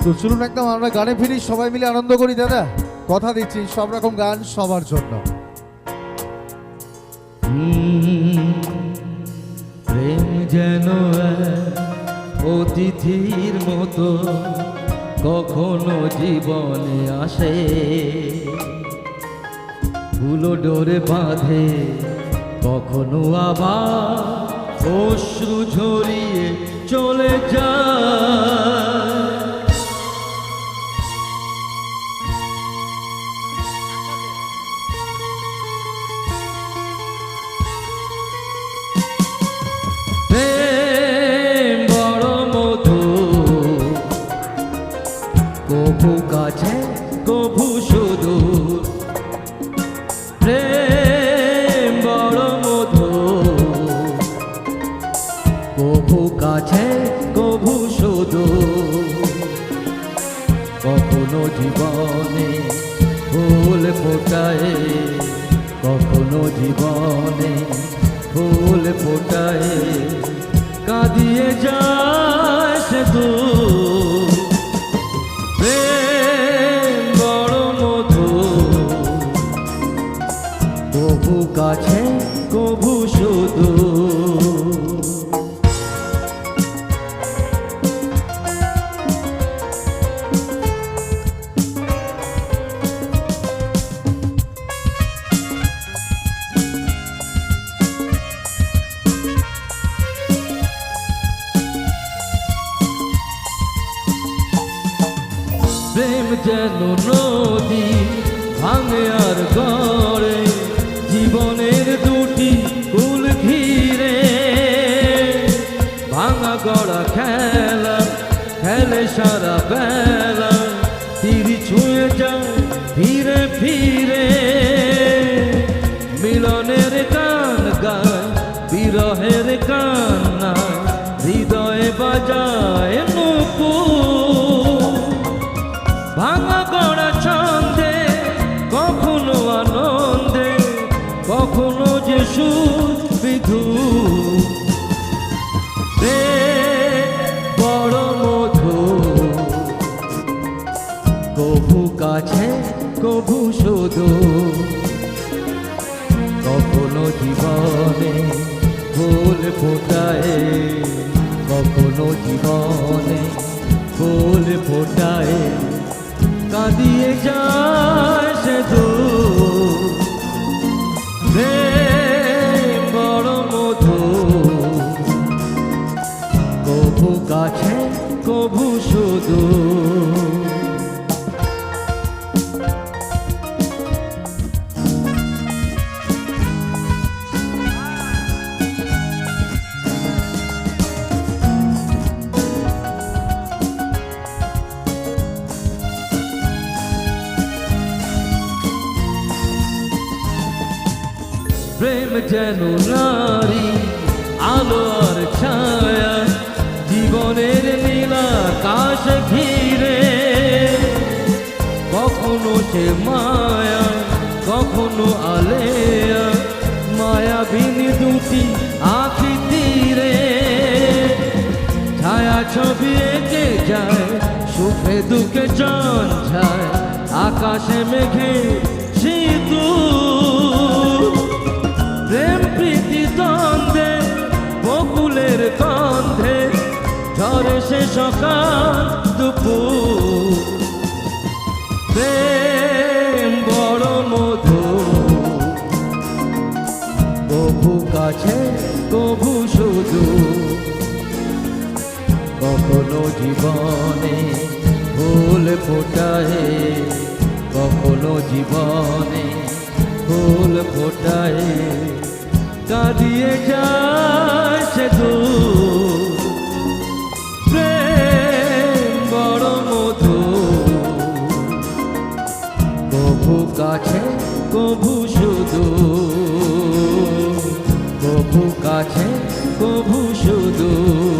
তো চলুন একদম আমরা গানে ফিরি, সবাই মিলে আনন্দ করি দাদা। কথা দিচ্ছি সব রকম গান সবার জন্য। প্রেম যেন অতিথির মতো কখনো জীবনে আসে, ফুলো ডোরে বাঁধে, কখনো আবার অশ্রু ঝরিয়ে চলে যায়। প্রেম বড় মধু, কভু কাছে কভু সুদূর। প্রেম বড় মধু, কভু কাছে কভু সুদূর। কখনো জীবনে ফুল ফোটায়, কখনো জীবনে ফুল ফোটায়, কাঁদিয়ে যায় সে দূর। প্রেম বড় মধু, কভু কাছে কভু সুদূর। প্রেম যেন নদী ভাঙে আর গড়ে, জীবনের দুটি কুল ঘিরে। ভাঙা গড়া খেলা খেলে সারা বেলা, তীর ছুঁয়ে যায় ফিরে ফিরে। মিলনের গান গায়, বিরহের কান্না হৃদয়ে বাজায় নুপুর। ভাঙা গড়া ছন্দে, কখনো আনন্দে, কখনো যে সুর বিধুর। বড় মধু, কভু কাছে কভু সুদূর। কখনো জীবনে ফুল ফোটায়, কখনো জীবনে ফুল ফোটায়, কাঁদিয়ে যায় সে দূর। প্রেম বড় মধু, কভু কাছে কভু সুদূর। প্রেম যেন নারী আলো আর ছায়া, জীবনের নীলা আকাশ ঘিরে। কখনো সে মায়া, কখনো আলেয়া, মায়াবিনী দুটি আঁখি তীরে। ছায়া ছবি এঁকে যায়, সুখে দুঃখে ঝঞ্ঝায়, আকাশে মেঘে সিঁদুর। প্রেম প্রীতি দ্বন্দ্বে, বকুলের গন্ধে, ঝরে সে সকাল দুপুর। প্রেম বড় মধু, কভু কাছে কভু সুদূর। কখনো জীবনে ফুল ফোটায়, কখনো জীবনে ফুল ফোটায়, কাঁদিয়ে যায় সে দূর। প্রেম বড় মধু, কভু কাছে কভু সুদূর। কভু কাছে কভু সুদূর।